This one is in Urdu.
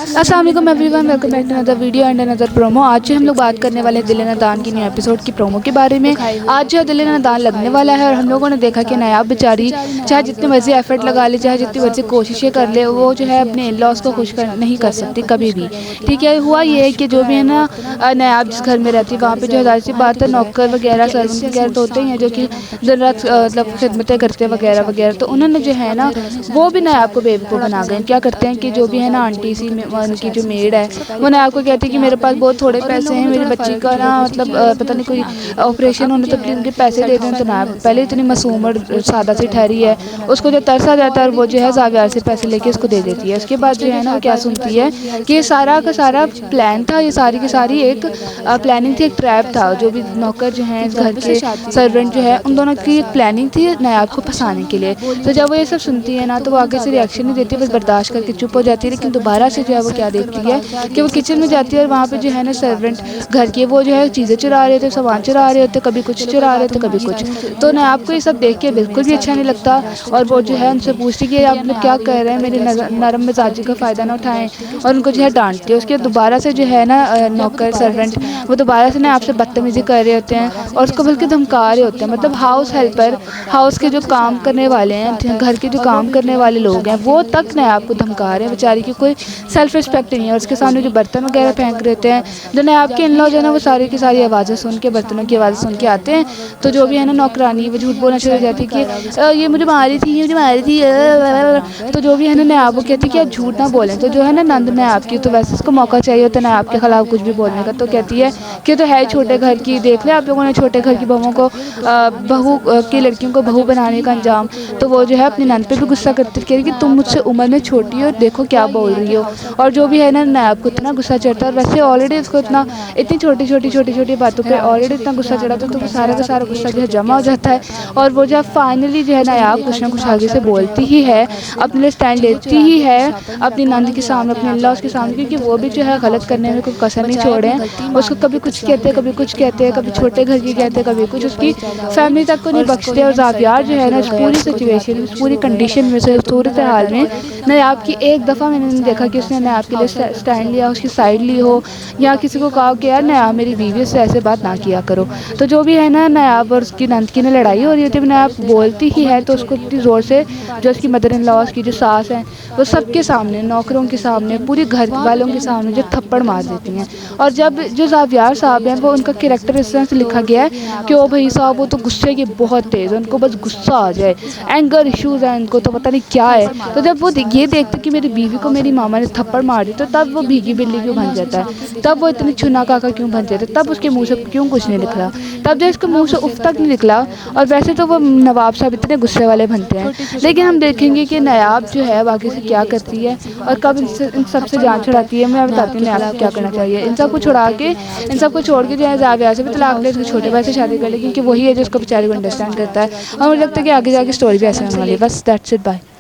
السلام علیکم everyone, welcome back to another video and another promo. آج جو ہم لوگ بات کرنے والے ہیں دل نادان کی نیو ایپیسوڈ کی پرومو کے بارے میں۔ آج جو دل نادان لگنے والا ہے اور ہم لوگوں نے دیکھا کہ نایاب بیچاری چاہے جتنی مرضی ایفرٹ لگا لے، چاہے جتنی مرضی کوششیں کر لے، وہ جو ہے اپنے ان لاس کو خوش نہیں کر سکتی کبھی بھی۔ ٹھیک ہے، ہوا یہ ہے کہ جو بھی ہے نا نایاب جس گھر میں رہتی ہے وہاں پہ جو ظاہر سی بات ہے نوکر وغیرہ سرونٹ وغیرہ تو ہوتے ہیں جو کہ دن رات مطلب خدمتیں کرتے وغیرہ وغیرہ، تو انہوں نے جو ہے نا وہ بھی نایاب کو بیوقوف بنا گئے۔ کیا کرتے ہیں کہ جو بھی ہے نا آنٹی سی ان کی جو میڈ ہے وہ نایاب کو کہتی ہے کہ میرے پاس بہت تھوڑے پیسے ہیں، میری بچی کا نا مطلب پتہ نہیں کوئی آپریشن ہونے تو پلیز ان کے پیسے دے دیں۔ تو نایاب پہلے اتنی معصوم اور سادہ سی ٹھہری ہے، اس کو جو ترس آ جاتا ہے اور وہ جو ہے زاویار سے پیسے لے کے اس کو دے دیتی ہے۔ اس کے بعد جو ہے نا وہ کیا سنتی ہے کہ یہ سارا کا سارا پلان تھا، یہ ساری کی ساری ایک پلاننگ تھی، ایک ٹریپ تھا۔ جو بھی نوکر جو ہیں گھر کے سرونٹ جو ہے ان دونوں کی ایک پلاننگ تھی نایاب کو پھنسانے کے لیے۔ تو جب وہ یہ سب سنتی ہے نا تو وہ آگے سے ریئیکشن نہیں دیتی، بس برداشت کر کے چپ ہو جاتی ہے۔ لیکن دوبارہ سے جو ہے وہ کیا دیکھتی ہے کہ وہ کچن میں جاتی ہے اور وہاں پہ جو ہے نا سرونٹ گھر کے وہ جو ہے چیزیں چرا رہے تھے، سامان چرا رہے ہوتے، کبھی کچھ چرا رہے تھے کبھی کچھ۔ تو نایاب کو یہ سب دیکھ کے بالکل بھی اچھا نہیں لگتا اور وہ جو ہے ان سے پوچھتی کہ آپ لوگ کیا کہہ رہے ہیں، میری نرم مزاجی کا فائدہ نہ اٹھائیں، اور ان کو جو ہے ڈانٹتی ہے۔ اس کے دوبارہ سے جو ہے نا نوکر سرونٹ وہ دوبارہ سے نایاب سے بدتمیزی کر رہے ہوتے ہیں اور اس کو بلکہ دھمکا رہے ہوتے ہیں۔ مطلب ہاؤس ہیلپر، ہاؤس کے جو کام کرنے والے ہیں، گھر کے جو کام کرنے والے لوگ ہیں، وہ تک نایاب کو دھمکا رہے ہیں۔ بیچاری کی کوئی سیلف رسپیکٹ نہیں ہے اور اس کے سامنے جو برتن وغیرہ پھینک رہتے ہیں، جو نایاب کے ان لا جو ہے نا وہ ساری کی ساری آوازیں سن کے، برتنوں کی آوازیں سن کے آتے ہیں۔ تو جو بھی ہے نا نوکرانی وہ جھوٹ بولنا شروع ہو جاتی ہے کہ یہ مجھے ماری تھی، یہ مجھے ماری تھی۔ تو جو بھی ہے نا نایاب وہ کہتی ہے کہ آپ جھوٹ نہ بولیں۔ تو جو ہے نا نند نایاب کی تو ویسے اس کو موقع چاہیے ہوتا ہے نایاب کے خلاف کچھ بھی بولنے کا، تو کہتی ہے کہ تو ہے چھوٹے گھر کی، دیکھ لیں آپ لوگوں نے چھوٹے گھر کی بہوؤں کو، بہو کی لڑکیوں کو بہو بنانے کا انجام۔ تو وہ جو ہے اپنی نند پہ بھی غصہ کرتی ہے کہ تم مجھ سے عمر میں چھوٹی ہو، دیکھو کیا بول رہی ہو۔ اور جو بھی ہے نا نایاب کو اتنا غصہ چڑھتا ہے، اور ویسے آلریڈی اس کو اتنی چھوٹی باتوں پہ آلریڈی اتنا غصہ چڑھا تو وہ سارا کا سارا غصہ جو ہے جمع ہو جاتا ہے۔ اور وہ جب فائنلی جو ہے نایاب کچھ نہ کچھ آگے سے بولتی ہی ہے، اپنے لیے اسٹینڈ لیتی ہی ہے اپنی نند کے سامنے، اپنے ان لاس کے سامنے، کیونکہ وہ بھی جو ہے غلط کرنے میں کوئی کسر نہیں چھوڑے ہیں۔ اس کو کبھی کچھ کہتے کبھی کچھ کہتے، کبھی چھوٹے گھر کی کہتے کبھی کچھ، اس کی فیملی تک کو نہیں بخشتے۔ اور زاویار جو ہے نا اس پوری سچویشن، اس پوری کنڈیشن میں سے، صورتحال میں نایاب کی ایک دفعہ میں نے نہیں دیکھا کہ اس نے نایاب کے لیے اسٹینڈ لیا، اس کی سائڈ لی ہو، یا کسی کو کہا کہ یار نایاب میری بیوی سے ایسے بات نہ کیا کرو۔ تو جو بھی ہے نا نایاب اور اس کی نند کی نا لڑائی ہو رہی ہوتی ہے، نایاب بولتی ہی ہے تو اس کو اتنی زور سے جو اس کی مدر ان لا، اس کی جو ساس ہیں، وہ سب کے سامنے، نوکروں کے سامنے، پوری گھر والوں کے سامنے جو تھپڑ مار دیتی ہیں۔ اور جب جو زاویار صاحب ہیں وہ ان کا کریکٹر اس طرح سے لکھا گیا ہے کہ او بھائی صاحب وہ تو غصے کی بہت تیز، ان کو بس غصہ آ جائے، اینگر ایشوز ہیں ان کو، تو پتہ نہیں کیا ہے۔ تو جب وہ یہ دیکھتے کہ میری بیوی کو میری ماما نے تھپڑ مار دی، تو تب وہ بھیگی بلی کیوں بن جاتا ہے، تب وہ اتنی چھنا کاکا کیوں بن جاتا ہے، تب اس کے منہ سے کیوں کچھ نہیں نکلا، تب جو اس کے منہ سے اف تک نہیں نکلا۔ اور ویسے تو وہ نواب صاحب اتنے غصے والے بنتے ہیں، لیکن ہم دیکھیں گے کہ نایاب جو ہے باقی سے کیا کرتی ہے اور کب ان سب سے جان چھڑاتی ہے۔ میں بتاتی ہوں نایاب کو کیا کرنا چاہیے۔ ان سب کو چھڑا کے، ان سب کو چھوڑ کے جو ہے زاویار سے بھی طلاق لے، اس کے چھوٹے بھائی سے شادی کر لے، کیونکہ وہی ہے جو اس کو بیچارے کو انڈرسٹینڈ کرتا ہے۔ اور مجھے لگتا ہے کہ آگے جا کے اسٹوری بھی ایسے ہونے والی ہے۔ بس دیٹس اٹ، بائے۔